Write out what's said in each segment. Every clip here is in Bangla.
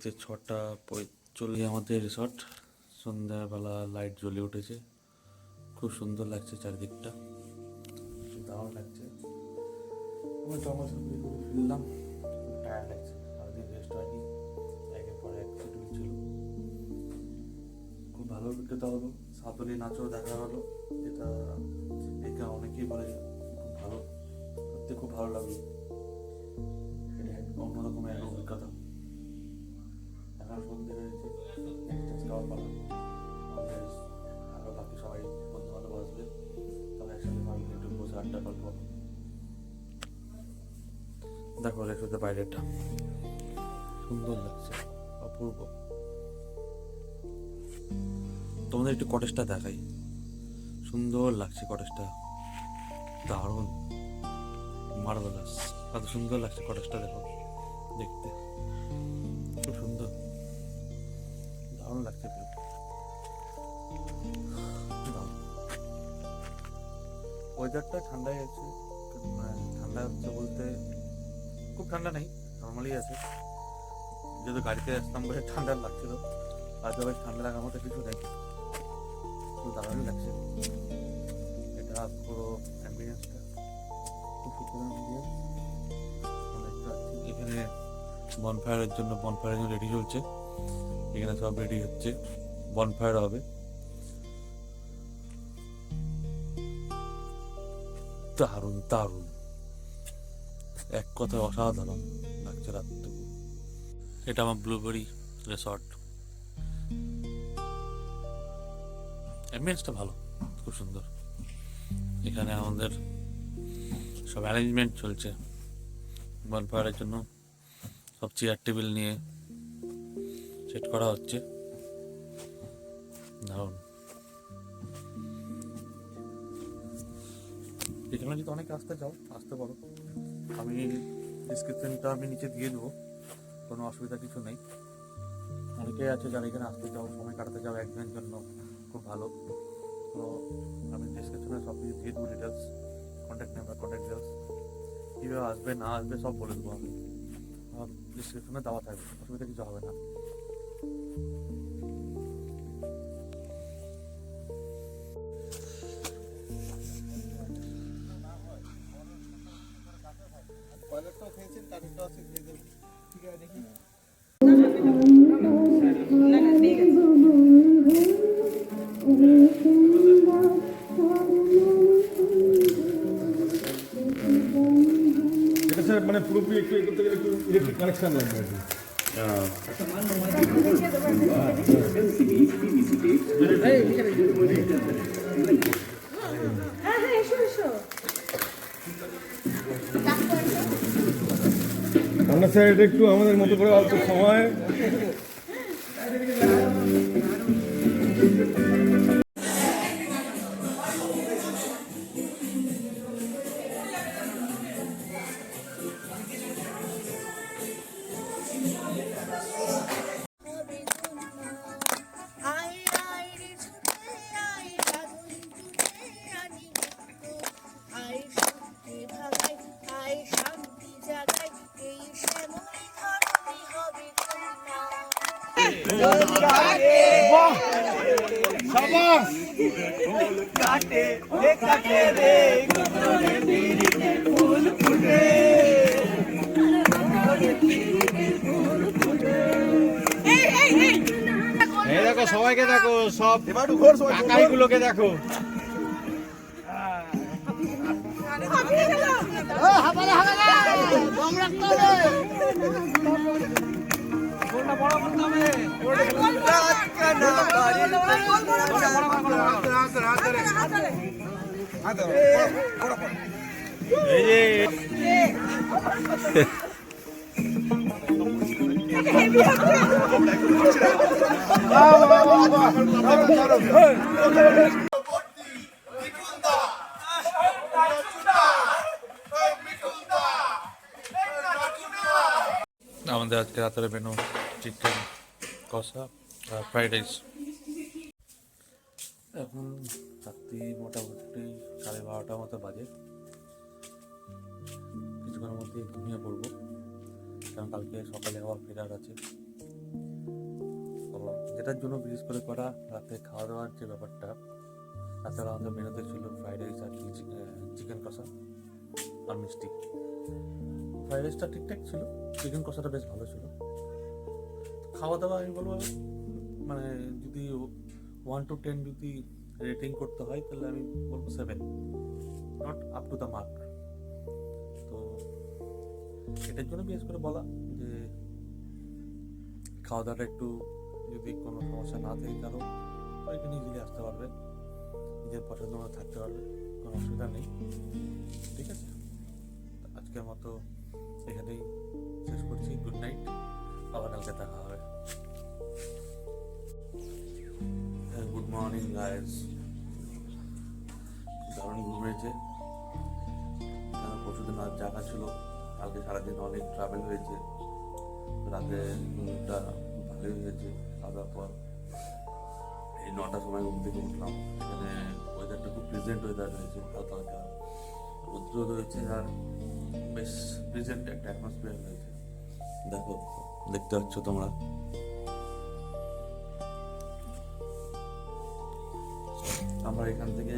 ঘড়িতে 6:45 আমাদের রিসর্ট। সন্ধ্যাবেলা লাইট জ্বলে উঠেছে, খুব সুন্দর লাগছে চারিদিকটা, দারুণ লাগছে। আমি টমাস করে ফিরলাম, টায়ার্ড লাগছে, সারাদিন রেস্ট হয়নি, একের পর এক শিডিউল ছিল। খুব ভালো অভিজ্ঞতা হলো, সাঁতলি নাচও দেখা হলো, যেটা এটা অনেকেই বলে খুব ভালো, সত্যি খুব ভালো লাগলো। এটা অন্যরকম এক অভিজ্ঞতা। এখন সন্ধে হয়েছে, খাওয়ার পালা, আরও বাকি সবাই বন্ধু বান্ধব আসবে, তবে একসাথে ভাবলে একটু বসে আড্ডা গল্প। দেখো রেস্টুরেন্টের বাইরেটা সুন্দর লাগছে, অপূর্ব। তোমাদের একটু কটেজটা দেখাই, সুন্দর লাগছে কটেজটা, দারুণ, মার্ভেলাস, কত সুন্দর লাগছে কটেজটা, দেখো দেখতে খুব সুন্দর, দারুণ লাগছে। ওয়েদারটা ঠান্ডাই আছে, ঠান্ডা হচ্ছে বলতে খুব ঠান্ডা নেই, নর্মালি আছে। যেহেতু গাড়িতে আসতাম বলে ঠান্ডা লাগছিল, আদারওয়াইজ ঠান্ডা লাগার মতো কিছু নেই, খুব দারুণই লাগছে। এটা পুরো অ্যাম্বিয়েন্সটা খুব সুন্দর অ্যাম্বিয়েন্স। এখানে বনফায়ারের জন্য রেডি চলছে, এখানে সব রেডি হচ্ছে, বনফায়ার হবে। দারুণ দারুণ, এক কথায় অসাধারণ লাগছে রাতটুকু। এটা আমার ব্লুবেরি রিসর্ট, অ্যাম্বিয়েন্সটা ভালো, খুব সুন্দর। এখানে আমাদের সব অ্যারেঞ্জমেন্ট চলছে বনফায়ারের জন্য, সব চেয়ার টেবিল নিয়ে সেট করা হচ্ছে, দারুণ। এখানে যদি অনেকে আসতে চাও আসতে পারো, আমি ডিসক্রিপশনটা আমি নিচে দিয়ে দেবো, কোনো অসুবিধা কিছু নেই। অনেকেই আছে যারা এখানে আসতে চাও, সময় কাটাতে চাও একদিনের জন্য, খুব ভালো। তো আমি ডিসক্রিপশনে সব কিছু দিয়ে দেবো, details, contact number, contact details, কীভাবে আসবে না আসবে সব বলে দেবো আমি, আমার ডিসক্রিপশনে দেওয়া থাকবে, অসুবিধা কিছু হবে না। এটা স্যার মানে পুরোপুরি একটু করতে গেলে একটু ইলেকট্রিক কানেকশন লাগবে আর কি। আমরা স্যার এটা একটু আমাদের মতো করে অল্প সময় দেখো, সবাইকে দেখো, সব কাকাইগুলোকে দেখো। আমাদের আজকে রাতের মেনু চিকেন কষা আর ফ্রাইড রাইস। এখন রাত্রি মোটামুটি 12:30 মতো বাজে, কিছুক্ষণের মধ্যে ঘুমিয়ে পড়বো, কারণ কালকে সকালে আবার ফেরার আছে। সেটার জন্য বিশেষ করে করা রাতে খাওয়া দাওয়ার যে ব্যাপারটা, তাছাড়া আমাদের মেনুতে ছিল ফ্রাইড রাইস আর চিকেন কষা আর মিষ্টি। ফ্রাইড রাইসটা ঠিকঠাক ছিল, চিকেন কষাটা বেশ ভালো ছিল। খাওয়া দাওয়া আমি বলবো মানে যদি 1 to 10 যদি রেটিং করতে হয় তাহলে আমি বলবো 7, not up to the mark. তো এটার জন্য বিশেষ করে বলা যে খাওয়া দাওয়াটা একটু যদি কোনো সমস্যা না থাকে কারো, তো এখানে ইজিলি আসতে পারবে, নিজের পছন্দ মতো থাকতে পারবে, কোনো অসুবিধা নেই। ঠিক আছে, আজকের মতো এখানেই শেষ করছি। গুড নাইট, আবার কালকে দেখা হবে। Good morning guys. দারুণ ঘুম হয়েছে, কেন পরশুদিন আর জায়গা ছিল, কালকে সারাদিন অনেক ট্রাভেল হয়েছে, রাতে ঘুমটা ভালোই হয়েছে। খাওয়ার পর এই 9টার সময় ঘুম থেকে উঠলাম। এখানে ওয়েদারটা খুব প্রেজেন্ট ওয়েদার হয়েছে, হালকা হালকা রোদ্র রয়েছে আর বেশ প্রেজেন্ট একটা অ্যাটমসফিয়ার হয়েছে। দেখো, দেখতে পাচ্ছ তোমরা। আমরা এখান থেকে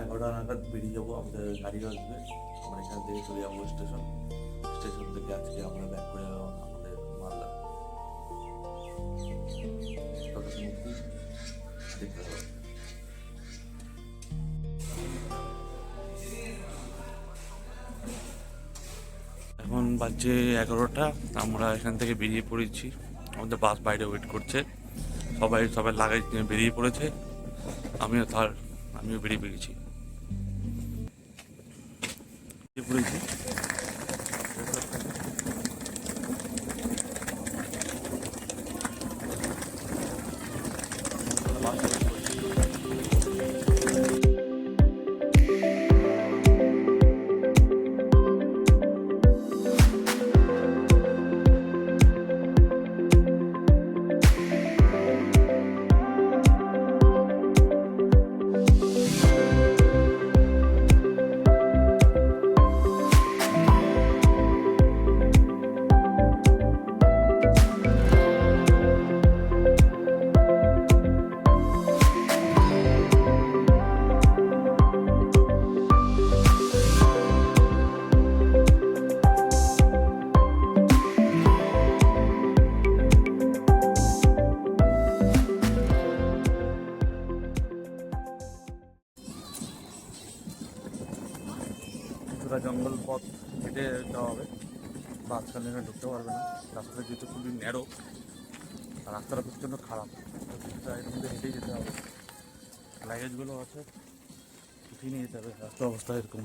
11টা নাগাদ বেরিয়ে যাবো, আমাদের গাড়ি আসবে। আমরা এখান থেকে চলে যাবো স্টেশন থেকে আজকে আমরা ব্যাক করে যাবো আমাদের মালদা। দেখতে পাবো। এখন বাজছে 11টা, আমরা এখান থেকে বেরিয়ে পড়েছি। আমাদের বাস বাইরে ওয়েট করছে, সবাই লাগেজ নিয়ে বেরিয়ে পড়েছে। আমিও বেরিয়ে পড়েছি। কিছুটা জঙ্গল পথ হেঁটে যাওয়া হবে, বাসখানে ঢুকতে পারবে না। রাস্তাটা যেহেতু খুবই ন্যারো, আর রাস্তাটা প্রচণ্ড খারাপ, এর মধ্যে হেঁটেই যেতে হবে। লাগেজগুলো আছে, উঠিয়ে নিয়ে যেতে হবে, রাস্তার অবস্থা এরকম।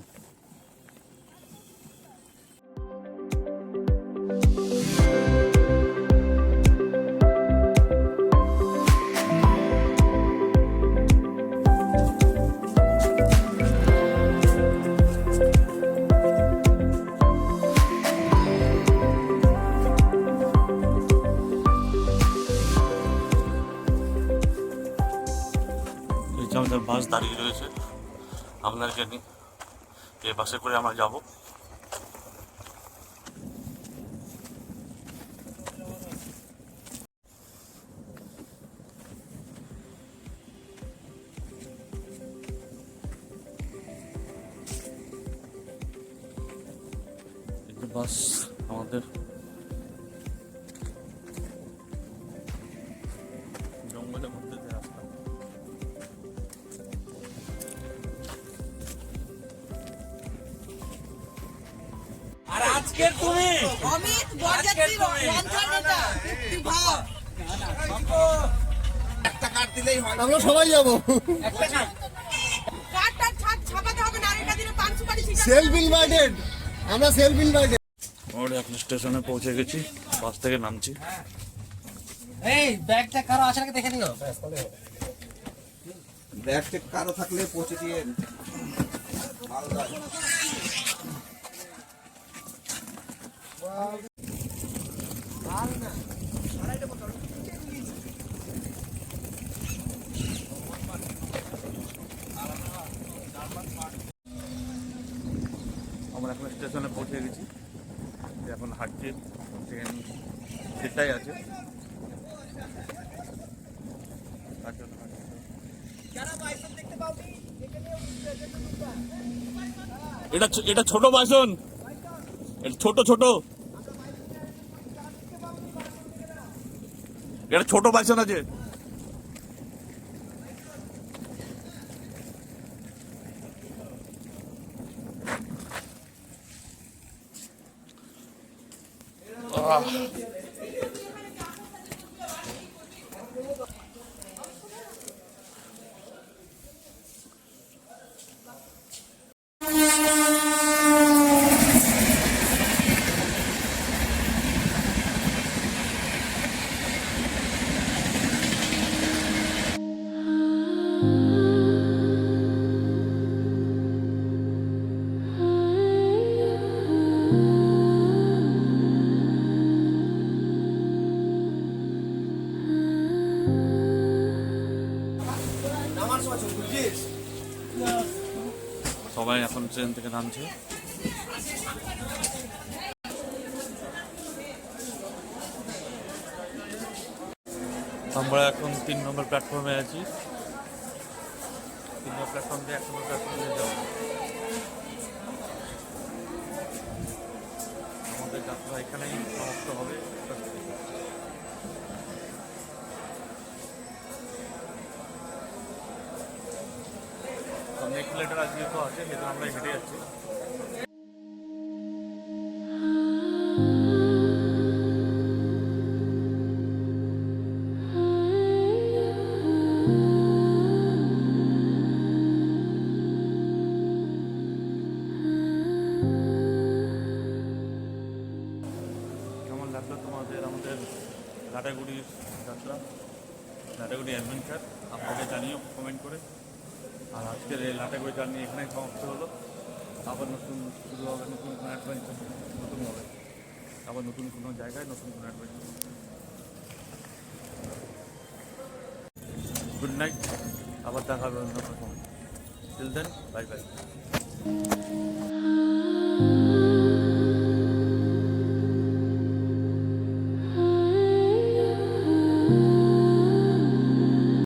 আমাদের বাস দাঁড়িয়ে রয়েছে, আপনাদেরকে নিয়ে এই বাসে করে আমরা যাব। বাস আমাদের জঙ্গলের মধ্যে দিয়ে রাস্তা। আর আজকের তুমি অমিত বরযাত্রী রন্ধন এটা তুই ভাব একটা কাট দিলেই হয়। আমরা সবাই যাবো। একটা কাট কার্ডটা ছাপাতে হবে না, আর এটা দিলে পান সুপারি ছিটাতে সেলফ ইনভাইটেড, আমরা সেলফ ইনভাইটেড। আমরা এখন স্টেশনে পৌঁছে গেছি, বাস থেকে নামছি। এই ব্যাগটা কারো আছে নাকি দেখে নিও। ব্যাগ চেক কারো থাকলে পৌঁছে দিয়ে আমরা এখন স্টেশনে পৌঁছে গেছি, এখন হাঁটছি, ট্রেন সেটাই আছে। এটা ছোট বাসন, এটা ছোট ছোট, এটা ছোট বাসন আছে। সবাই এখন ট্রেন থেকে নামছে। আমরা এখন 3 নম্বর প্ল্যাটফর্মে আছি। 3 নম্বর প্ল্যাটফর্ম দিয়ে 1 নম্বর প্ল্যাটফর্মে যাবো। আমাদের যাত্রা এখানেই সমাপ্ত হবে। নেক্সট লেটার আজকে তো আছে, সেটা আমরা হেঁটে যাচ্ছি। কেমন লাগলো তোমাদের আমাদের লাটাগুড়ির যাত্রা, লাটাগুড়ি অ্যাডভেঞ্চার? আপনাকে জানিও কমেন্ট করে। আর আজকের এই লাটাগুড়ি জার্নি এখানে সমাপ্ত হলো। আবার নতুন শুরু হবে, নতুন কোনো অ্যাডভেঞ্চার নতুন হবে, আবার নতুন কোনো জায়গায় নতুন কোনো অ্যাডভেঞ্চার। গুড নাইট, আবার দেখা হবে অন্য কোনো সময়। Till then, bye by.